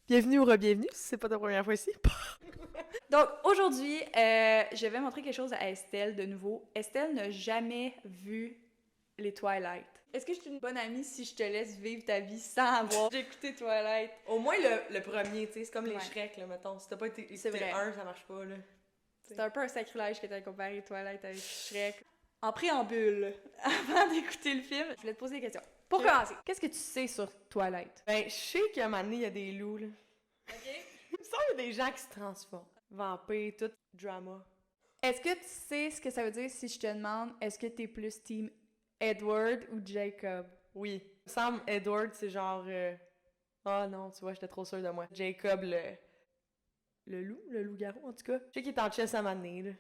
Bienvenue ou re-bienvenue, si c'est pas ta première fois ici. Donc, aujourd'hui, je vais montrer quelque chose à Estelle de nouveau. Estelle n'a jamais vu les Twilight. Est-ce que je suis une bonne amie si je te laisse vivre ta vie sans avoir écouté Twilight? Au moins le premier, tu sais, c'est comme les Ouais. Shrek, là, mettons. Si t'as pas été C'est vrai. un, ça marche pas, là. C'est un peu un sacrilège que t'as comparé Twilight avec Shrek. En préambule, avant d'écouter le film, je voulais te poser des questions. Pour commencer, qu'est-ce que tu sais sur Twilight? Ben, je sais qu'à un moment donné, il y a des loups, là. OK. Il me semble qu'il y a des gens qui se transforment. Vampires, tout drama. Est-ce que tu sais ce que ça veut dire si je te demande est-ce que t'es plus team Edward ou Jacob? Oui. Il me semble Edward, c'est genre... Ah non, tu vois, j'étais trop sûre de moi. Jacob, le loup-garou, en tout cas. Je sais qu'il est en chess à un moment donné, là.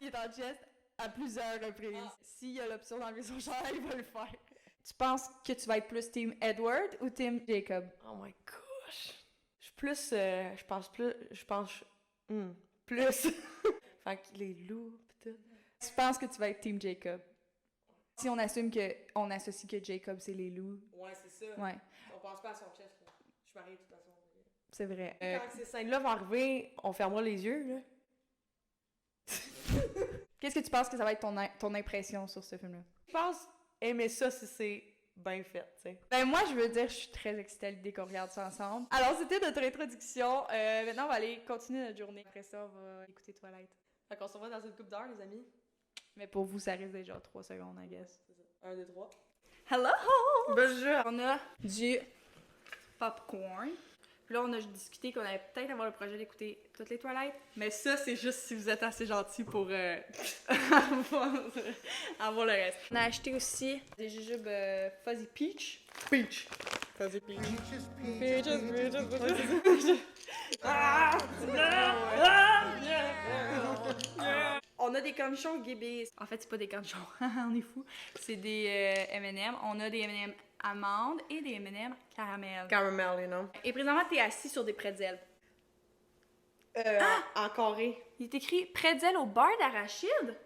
Il est en chest à plusieurs reprises. S'il y a l'option d'enlever son chandail, il va le faire. Tu penses que tu vas être plus team Edward ou team Jacob? Oh my gosh. Je suis plus... je pense... plus. Fait que les loups, pis tout. Tu penses que tu vas être team Jacob? Si on assume on associe que Jacob c'est les loups. Ouais, c'est ça. Ouais, On pense pas à son chest, là. Je suis mariée, de toute façon. c'est vrai. Quand ces scènes-là vont arriver, on fermera les yeux, là. Qu'est-ce que tu penses que ça va être ton impression sur ce film-là? Je pense aimer ça si c'est bien fait, tu sais. Ben moi, je veux dire, je suis très excitée à l'idée qu'on regarde ça ensemble. Alors, c'était notre introduction. Maintenant, on va aller continuer notre journée. Après ça, on va écouter Twilight. Fait qu'on se revoit dans une couple d'heures, les amis. Mais pour vous, ça risque d'être genre 3 secondes, I guess. C'est ça. 1, 2, 3. Hello! Bonjour! On a du popcorn. Puis là, on a discuté qu'on allait peut-être avoir le projet d'écouter toutes les Twilight. Mais ça, c'est juste si vous êtes assez gentil pour avoir le reste. On a acheté aussi des jujubes Fuzzy Peach. Peach! Vas-y, Peach. On a des cornichons Gibbies. En fait, c'est pas des cornichons, on est fou. C'est des M&M. On a des M&M amandes et des M&M caramel. Caramel, you know. Et présentement, t'es assis sur des pretzels. En carré. Il est écrit pretzel au beurre d'arachide.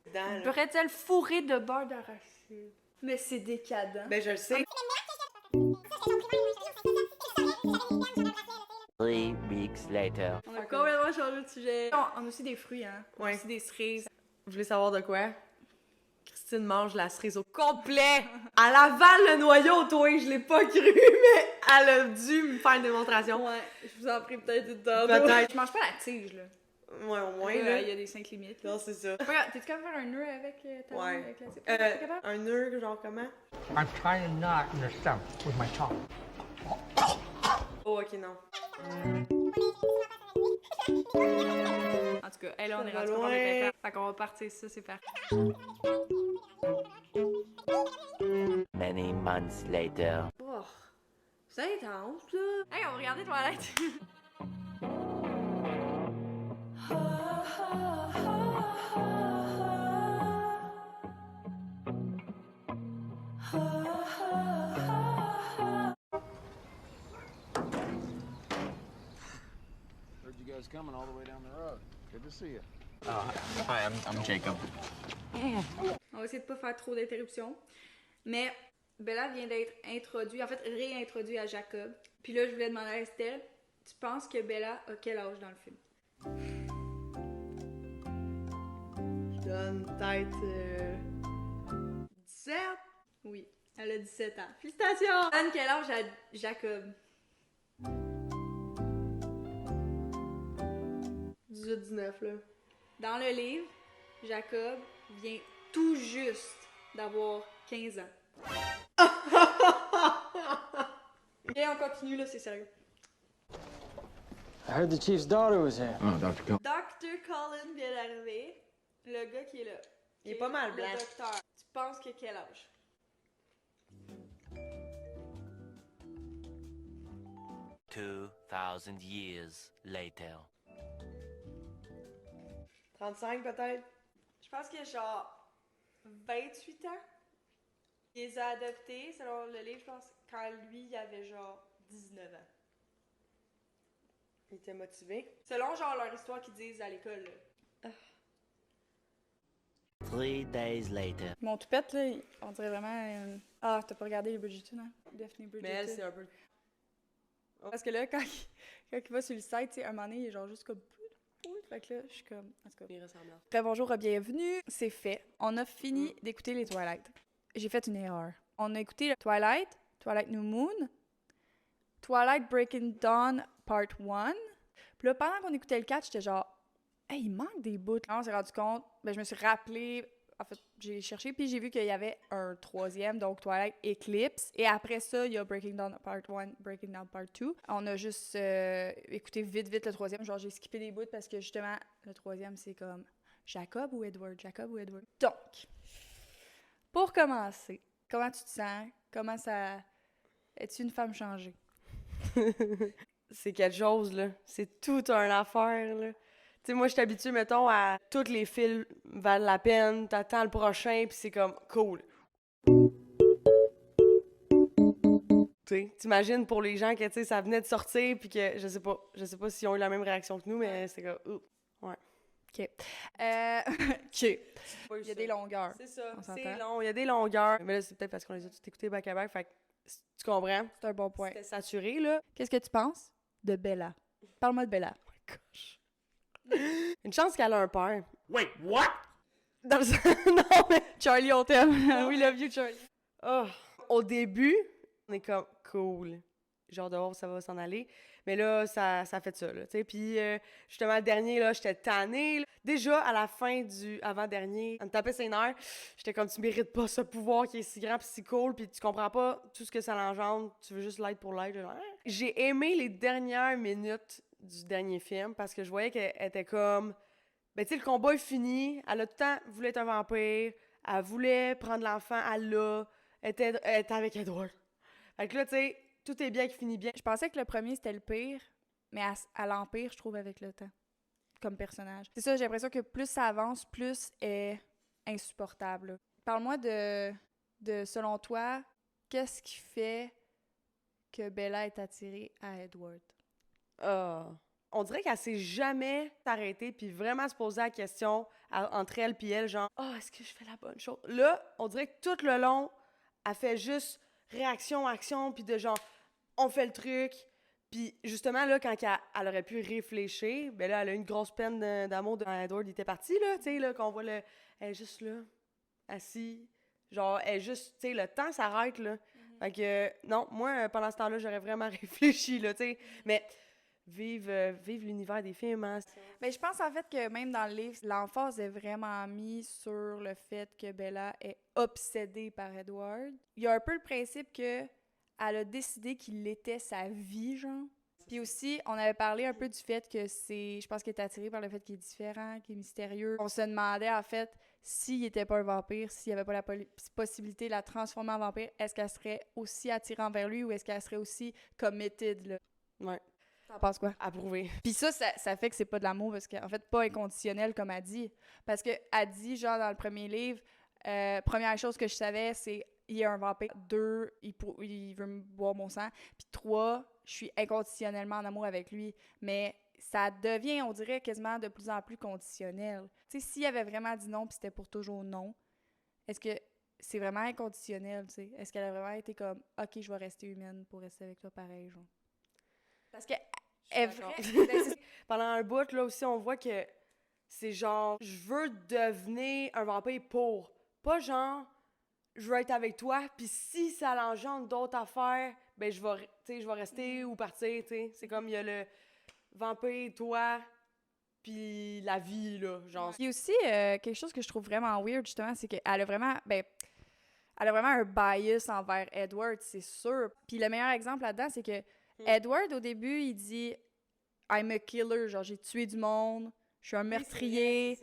Dedans, là. Pretzel fourré de beurre d'arachide. Mais c'est décadent. Ben, je le sais. 3 weeks later. On a complètement changé de sujet. On a aussi des fruits, hein. On a Ouais. aussi des cerises. Vous voulez savoir de quoi? Christine mange la cerise au complet! Elle avale le noyau, toi! Je l'ai pas cru, mais elle a dû me faire une démonstration. Ouais, je vous en prie peut-être une tantôt. Peut-être. Je mange pas la tige, là. Ouais, au moins, Il là. y a des 5 limites. Là. Non, c'est ça. Regarde, t'es-tu capable de faire un nœud avec ta main, Ouais. avec la tige? T'es capable? Un nœud, genre comment? I'm trying to knot in the stump with my tongue. Oh, ok, non. En tout cas, hey, là, on est Ça va rendu pas loin. avec la Fait qu'on va partir ça, c'est parti. Many months later. Oh, c'est intense, là. Hey, on va regarder Toilette. Heard you guys coming all the way down the road. Good to see you. Hi, I'm Jacob. On va essayer de pas faire trop d'interruptions. Mais Bella vient d'être introduite, en fait réintroduite à Jacob. Puis là, je voulais demander à Estelle, tu penses que Bella a quel âge dans le film? Je donne peut-être 17? Oui, elle a 17 ans. Félicitations! Donne quel âge à Jacob? 18-19, là. Dans le livre, Jacob vient tout juste d'avoir 15 ans. Et on continue là, c'est sérieux. I heard the chief's daughter was here. Oh, Dr. Cole. Dr. Colin vient d'arriver. Le gars qui est là. Il est pas mal Le blanc. docteur. Tu penses que quel âge? Two 2,000 years later. 35, peut-être? Je pense qu'il a genre 28 ans. Il les a adoptés, selon le livre, je pense, quand lui, il avait genre 19 ans. Il était motivé. Selon genre leur histoire qu'ils disent à l'école. là. 3 days later. Mon toupette, là, on dirait vraiment... Ah, t'as pas regardé les Bridgerton, hein? Daphne Bridgerton. Mais elle, c'est un peu... Parce que là, quand il va sur le site, tu sais, un moment donné, il est genre juste comme... Fait que là, je suis comme... En tout cas... Les ressemblances. Très bonjour, bienvenue. C'est fait. On a fini d'écouter les Twilight. J'ai fait une erreur. On a écouté le Twilight New Moon, Twilight Breaking Dawn Part 1. Puis là, pendant qu'on écoutait le 4, j'étais genre, hey, il manque des bouts. Quand on s'est rendu compte, ben, je me suis rappelé, en fait, j'ai cherché, puis j'ai vu qu'il y avait un troisième, donc Twilight Eclipse. Et après ça, il y a Breaking Dawn Part 1, Breaking Dawn Part 2. On a juste écouté vite le troisième. Genre, j'ai skippé des bouts parce que justement, le troisième, c'est comme Jacob ou Edward. Donc, pour commencer, comment tu te sens? Comment ça... Es-tu une femme changée? C'est quelque chose, là. C'est toute une affaire, là. Tu sais, moi, je suis habituée, mettons, à tous les films valent la peine, t'attends le prochain, puis c'est comme cool. Tu sais, t'imagines pour les gens que, tu sais, ça venait de sortir, puis que, je sais pas s'ils ont eu la même réaction que nous, mais c'est comme, ouais. OK. OK. Il y a des longueurs. C'est ça, On c'est s'entend. long, il y a des longueurs. Mais là, c'est peut-être parce qu'on les a tous écoutés back-à-back, fait que, tu comprends? C'est un bon point. C'était saturé, là. Qu'est-ce que tu penses de Bella? Parle-moi de Bella. Gosh. Une chance qu'elle a un père. Wait, what? Dans le sens... Non, mais... Charlie, on t'aime. We love you, Charlie. Oh. Au début, on est comme cool. Genre de voir où ça va s'en aller. Mais là, ça fait ça, là, tu sais. Puis, justement, le dernier, là, j'étais tannée. Là. Déjà, à la fin du avant-dernier, on me tapait ses nerfs. J'étais comme, tu mérites pas ce pouvoir qui est si grand pis si cool, puis tu comprends pas tout ce que ça l'engendre. Tu veux juste l'être pour l'être. Genre, hein? J'ai aimé les dernières minutes du dernier film parce que je voyais qu'elle était comme... Ben, tu sais, le combat est fini. Elle a tout le temps voulu être un vampire. Elle voulait prendre l'enfant. Elle l'a. Elle était avec Edward. Fait que là, tu sais... Tout est bien qui finit bien. Je pensais que le premier, c'était le pire, mais elle empire, je trouve, avec le temps, comme personnage. C'est ça, j'ai l'impression que plus ça avance, plus est insupportable. Parle-moi de selon toi, qu'est-ce qui fait que Bella est attirée à Edward? On dirait qu'elle s'est jamais arrêtée puis vraiment se poser la question entre elle puis elle, genre « Ah, est-ce que je fais la bonne chose? » Là, on dirait que tout le long, elle fait juste réaction, action, puis de genre... On fait le truc, puis justement, là, quand elle aurait pu réfléchir, ben là, elle a eu une grosse peine d'amour quand Edward était parti, là, tu sais, là, qu'on voit elle est juste là, assise, genre, elle est juste, tu sais, le temps s'arrête, là. Fait que, non, moi, pendant ce temps-là, j'aurais vraiment réfléchi, là, tu sais, mais vive l'univers des films, hein. Mais je pense, en fait, que même dans le livre, l'emphase est vraiment mise sur le fait que Bella est obsédée par Edward. Il y a un peu le principe que elle a décidé qu'il était sa vie, genre. Puis aussi, on avait parlé un peu du fait que je pense qu'elle est attirée par le fait qu'il est différent, qu'il est mystérieux. On se demandait, en fait, s'il était pas un vampire, s'il y avait pas la possibilité de la transformer en vampire, est-ce qu'elle serait aussi attirée envers lui ou est-ce qu'elle serait aussi committed, là? Ouais. T'en penses quoi? Approuvé. Puis ça fait que c'est pas de l'amour, parce qu'en fait, pas inconditionnel, comme elle dit. Parce qu'elle dit, genre, dans le premier livre, première chose que je savais, c'est il est un vampire. 2, il veut me boire mon sang. Puis 3, je suis inconditionnellement en amour avec lui. Mais ça devient, on dirait, quasiment de plus en plus conditionnel. Tu sais, s'il avait vraiment dit non puis c'était pour toujours non, est-ce que c'est vraiment inconditionnel, tu sais? Est-ce qu'elle a vraiment été comme « OK, je vais rester humaine pour rester avec toi pareil, genre? » Parce que est vrai. Pendant un bout, là aussi, on voit que c'est genre, je veux devenir un vampire pour. Pas genre, je veux être avec toi, puis si ça l'engendre d'autres affaires, ben je vais rester ou partir, tu sais. C'est comme, il y a le vampire, toi, puis la vie, là, genre. Il y a aussi quelque chose que je trouve vraiment weird, justement, c'est qu'elle a vraiment, un bias envers Edward, c'est sûr. Puis le meilleur exemple là-dedans, c'est que Edward, au début, il dit « I'm a killer », genre « j'ai tué du monde, je suis un meurtrier »,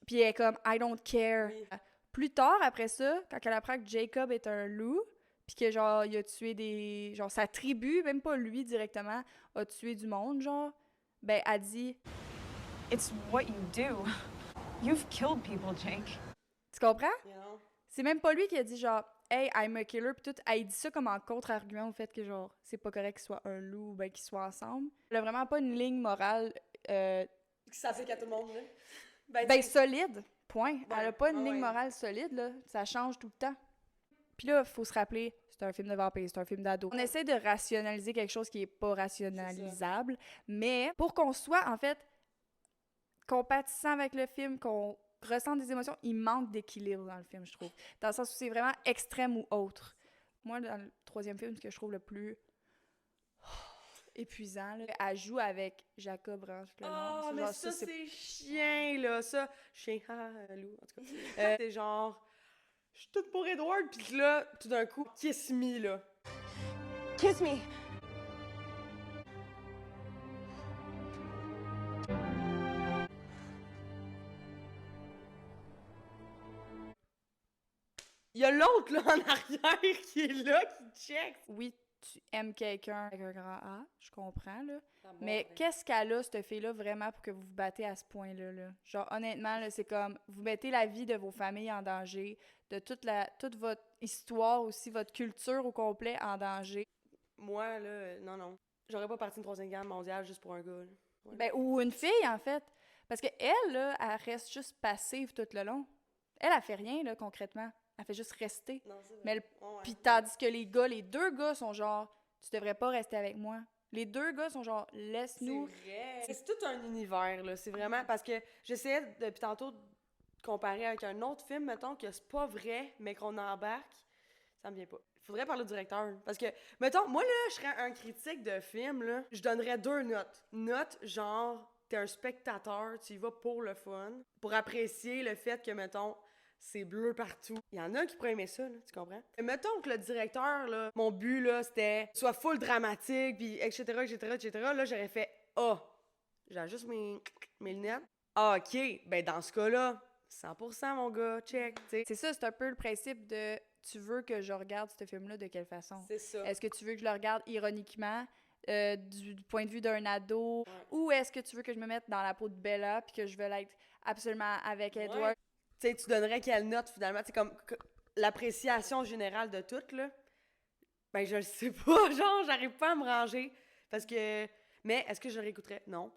puis elle est comme « I don't care oui. ». Plus tard, après ça, quand elle apprend que Jacob est un loup, puis que genre il a tué genre sa tribu, même pas lui directement, a tué du monde, genre, ben elle dit « It's what you do. You've killed people, Jake. » Tu comprends? You know? C'est même pas lui qui a dit genre « Hey, I'm a killer », puis tout. Elle dit ça comme en contre-argument au fait que genre c'est pas correct qu'ils soient un loup ou ben qu'ils soient ensemble. Elle a vraiment pas une ligne morale Ça fait qu'à tout le monde, là. Ben solide, point. Ouais, Elle a pas une ouais, ligne ouais. morale solide, là. Ça change tout le temps. Puis là, il faut se rappeler, c'est un film de vampire, c'est un film d'ado. On essaie de rationaliser quelque chose qui est pas rationalisable, mais pour qu'on soit, en fait, compatissant avec le film, qu'on ressente des émotions, il manque d'équilibre dans le film, je trouve. Dans le sens où c'est vraiment extrême ou autre. Moi, dans le troisième film, ce que je trouve le plus épuisant, là, elle joue avec Jacob Branche. Ah, mais ça, c'est chien, là. Ça, chien, loup, en tout cas. C'est genre, je suis toute pour Edward, puis là, tout d'un coup, kiss me, là. Kiss me. Il y a l'autre, là, en arrière, qui est là, qui check. Oui, tu aimes quelqu'un avec un grand A, je comprends, là. Mais qu'est-ce qu'elle a, cette fille-là, vraiment, pour que vous vous battez à ce point-là, là? Genre, honnêtement, là, c'est comme, vous mettez la vie de vos familles en danger, de toute votre histoire aussi, votre culture au complet en danger. Moi, là, non. J'aurais pas parti une troisième guerre mondiale juste pour un gars, là. Ouais. Ben, ou une fille, en fait. Parce que elle, là, elle reste juste passive tout le long. Elle fait rien, là, concrètement. Elle fait juste rester. Non, c'est vrai. Mais Ouais. puis tandis que les deux gars sont genre, tu devrais pas rester avec moi. Les deux gars sont genre, laisse-nous. C'est vrai. C'est tout un univers, là. C'est vraiment... Parce que j'essayais depuis tantôt de comparer avec un autre film, mettons, que c'est pas vrai, mais qu'on embarque. Ça me vient pas. Faudrait parler au directeur. Parce que, mettons, moi, là, je serais un critique de film, là. Je donnerais 2 notes. Note, genre, t'es un spectateur, tu y vas pour le fun, pour apprécier le fait que, mettons, c'est bleu partout. Il y en a qui pourraient aimer ça, là, tu comprends? Et mettons que le directeur, là, mon but, là, c'était soit full dramatique, puis etc., là, j'aurais fait « Ah! » J'ajuste mes lunettes. « Ah, OK! Ben, dans ce cas-là, 100% mon gars, check, tu sais. » C'est ça, c'est un peu le principe de, tu veux que je regarde ce film-là de quelle façon? C'est ça. Est-ce que tu veux que je le regarde ironiquement, du point de vue d'un ado, Ouais. ou est-ce que tu veux que je me mette dans la peau de Bella, puis que je veux l'être absolument avec Edward? Ouais. Tu sais, tu donnerais quelle note, finalement? C'est comme l'appréciation générale de tout, là. Ben, je le sais pas. Genre, j'arrive pas à me ranger. Parce que... Mais est-ce que je le réécouterais? Non.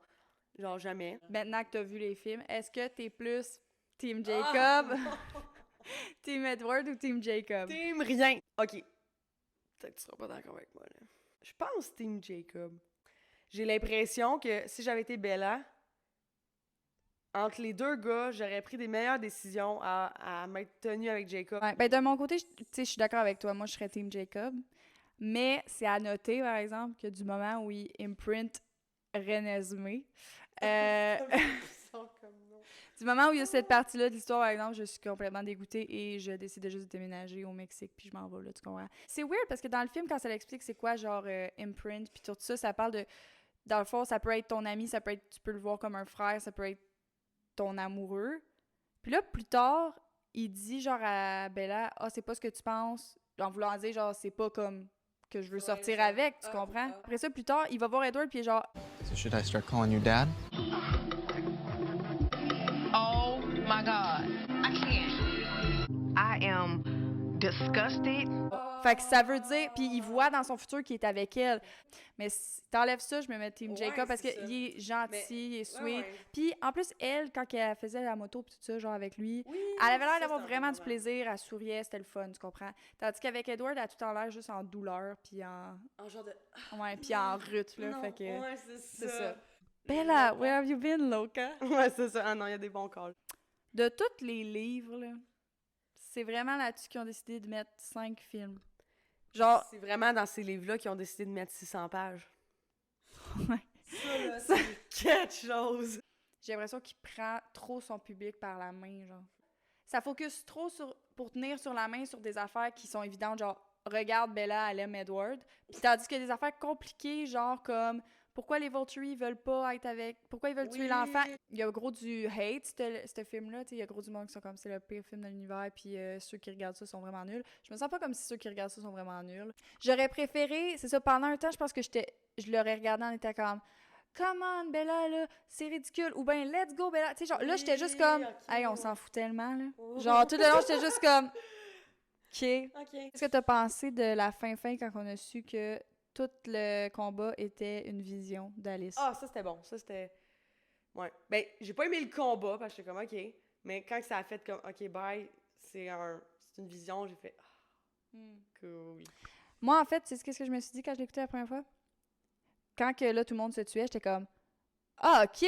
Genre, jamais. Maintenant que t'as vu les films, est-ce que t'es plus Team Ah! Jacob, Team Edward ou Team Jacob? Team rien. OK. Peut-être que tu seras pas d'accord avec moi, là. Je pense Team Jacob. J'ai l'impression que si j'avais été Bella, entre les deux gars, j'aurais pris des meilleures décisions à m'être tenue avec Jacob. Ouais, ben de mon côté, je suis d'accord avec toi. Moi, je serais Team Jacob. Mais c'est à noter, par exemple, que du moment où il imprint Renesmee, du moment où il y a cette partie-là de l'histoire, par exemple, je suis complètement dégoûtée et je décide de juste déménager au Mexique puis je m'en vais là, tu comprends? C'est weird parce que dans le film, quand ça l'explique c'est quoi, genre imprint puis tout ça, ça parle de... Dans le fond, ça peut être ton ami, ça peut être... Tu peux le voir comme un frère, ça peut être ton amoureux. Puis là, plus tard, il dit genre à Bella, « Ah, c'est pas ce que tu penses. » En voulant dire, genre, c'est pas comme que je veux sortir avec, tu comprends? Après ça, plus tard, il va voir Edward puis il est genre... So should I start calling you dad? Oh my God. I can't. I am disgusted. Fait que ça veut dire... Puis il voit dans son futur qu'il est avec elle. Mais si t'enlèves ça, je me mets Team Jacob parce qu'il est gentil, il est sweet. Puis en plus, elle, quand elle faisait la moto pis tout ça, genre avec lui, elle avait l'air d'avoir vraiment du plaisir, elle souriait, c'était le fun, tu comprends? Tandis qu'avec Edward, elle a tout en l'air juste en douleur puis en... En genre de... Ouais, puis en rut, là, Non, fait que... ouais, c'est ça. Bella, where have you been, Loca? Ouais, c'est ça. Ah non, il y a des bons calls. De tous les livres, là, c'est vraiment là-dessus qu'ils ont décidé de mettre 5 films. Genre... C'est vraiment dans ces livres-là qu'ils ont décidé de mettre 600 pages. Ouais. Ça, là, c'est quelque chose. J'ai l'impression qu'il prend trop son public par la main, genre. Ça focus trop pour tenir sur la main sur des affaires qui sont évidentes, genre, regarde Bella, elle aime Edward. Puis tandis que des affaires compliquées, genre comme, pourquoi les Volturi veulent pas être avec... Pourquoi ils veulent tuer l'enfant? Il y a gros du hate, ce film-là, tu sais, il y a gros du monde qui sont comme, c'est le pire film de l'univers, puis ceux qui regardent ça sont vraiment nuls. Je me sens pas comme si ceux qui regardent ça sont vraiment nuls. J'aurais préféré, c'est ça, pendant un temps, je pense que je l'aurais regardé en étant comme... Come on, Bella, là, c'est ridicule. Ou ben, let's go, Bella. Tu sais, genre, là, j'étais juste comme, hey, on s'en fout tellement, là. Genre, tout le long, j'étais juste comme, OK. Qu'est-ce que t'as pensé de la fin quand on a su que tout le combat était une vision d'Alice? Ah, ça, c'était bon. Ça, c'était... Ouais. Ben, j'ai pas aimé le combat, parce que j'étais comme, OK. Mais quand ça a fait comme, OK, bye, c'est une vision, j'ai fait... Cool. Moi, en fait, tu sais qu'est-ce que je me suis dit quand je l'ai écouté la première fois? Quand que là, tout le monde se tuait, j'étais comme ah, OK,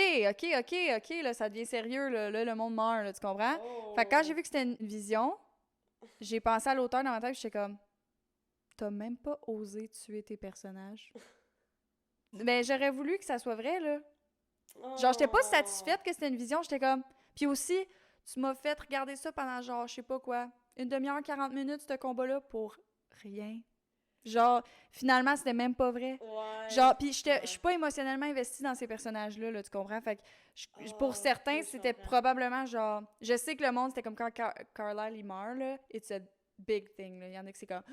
là, ça devient sérieux, là, le monde meurt, là, tu comprends? Fait que quand j'ai vu que c'était une vision, j'ai pensé à l'auteur dans ma tête, j'étais comme t'as même pas osé tuer tes personnages. Mais j'aurais voulu que ça soit vrai, là. Genre, j'étais pas satisfaite que c'était une vision, j'étais comme... Puis aussi, tu m'as fait regarder ça pendant genre, je sais pas quoi, une demi-heure, 40 minutes, ce combat-là, pour rien. Genre, finalement, c'était même pas vrai. Ouais. Genre, puis je suis pas émotionnellement investie dans ces personnages-là, là, tu comprends? Fait que pour certains, ok, je c'était comprends. probablement genre... Je sais que le monde, c'était comme quand Carlisle, il meurt, là, it's a big thing, là. Il y en a que c'est comme...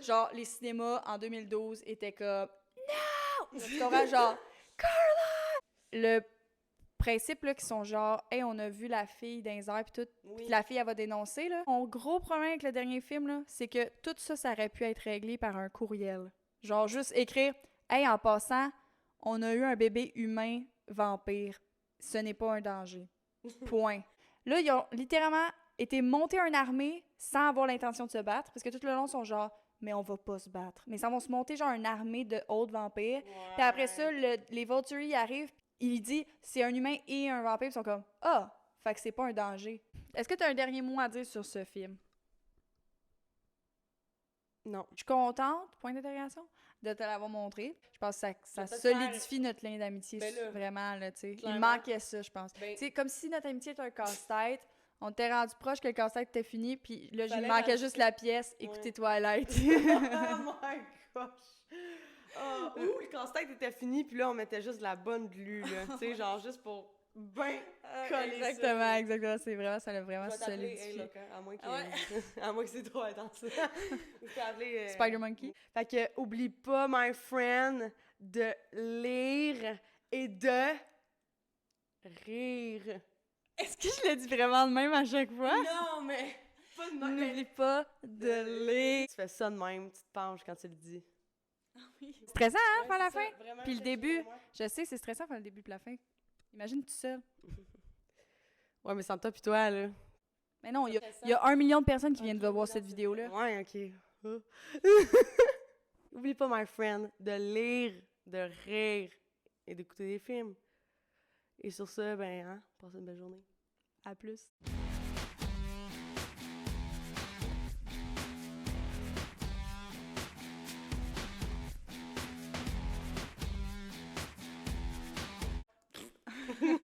Genre, les cinémas, en 2012, étaient comme... Non! Tu comprends? Genre, Carlisle! Le principe, là, qui sont genre, hey, on a vu la fille dans les airs, pis tout, Oui. pis la fille, elle va dénoncer, là. Mon gros problème avec le dernier film, là, c'est que tout ça, ça aurait pu être réglé par un courriel. Genre, juste écrire, hey, en passant, on a eu un bébé humain vampire. Ce n'est pas un danger. Point. Là, ils ont littéralement été monter une armée sans avoir l'intention de se battre, parce que tout le long, ils sont genre, mais on va pas se battre. Mais ça vont se monter, genre, une armée de autres vampires. Puis après ça, les Volturi arrivent, il dit c'est un humain et un vampire, ils sont comme ah, fait que c'est pas un danger. Est-ce que tu as un dernier mot à dire sur ce film? Non. Je suis contente, point d'interrogation, de te l'avoir montré. Je pense que ça peut-être solidifie notre lien d'amitié, Ben là, vraiment, là, tu sais. Il clairement. manquait ça, je pense. Ben- Tu sais, comme si notre amitié était un casse-tête, on t'était rendu proche que le casse-tête était fini, puis là, il Fallait manquait rajouter- juste la pièce, écouter Twilight. Oh my gosh! Ou le casse-tête était fini, puis là, on mettait juste de la bonne glu, là. Tu sais, genre juste pour ben coller ça. Exactement. C'est vraiment, ça l'a vraiment Je vais t'appeler solidifié. A-Lock, hein, à moins que, Ouais. à moins que c'est trop intense. Je peux appeler... Spider-Monkey? Fait que, oublie pas, my friend, de lire et de rire. Est-ce que je le dis vraiment de même à chaque fois? Non, mais pas de même. N'oublie pas de lire. Tu fais ça de même, tu te penches quand tu le dis. Stressant, hein, Ouais, faire la c'est ça, fin? vraiment, Puis le cherche début, vraiment. je sais, c'est stressant faire le début puis la fin. Imagine tout seul. Ouais, mais sans toi pis toi, là. Mais non, il y a 1 million de personnes qui viennent de voir cette vidéo-là. Ouais, ok. Oublie pas, my friend, de lire, de rire et d'écouter des films. Et sur ce, ben, hein, passe une belle journée. À plus.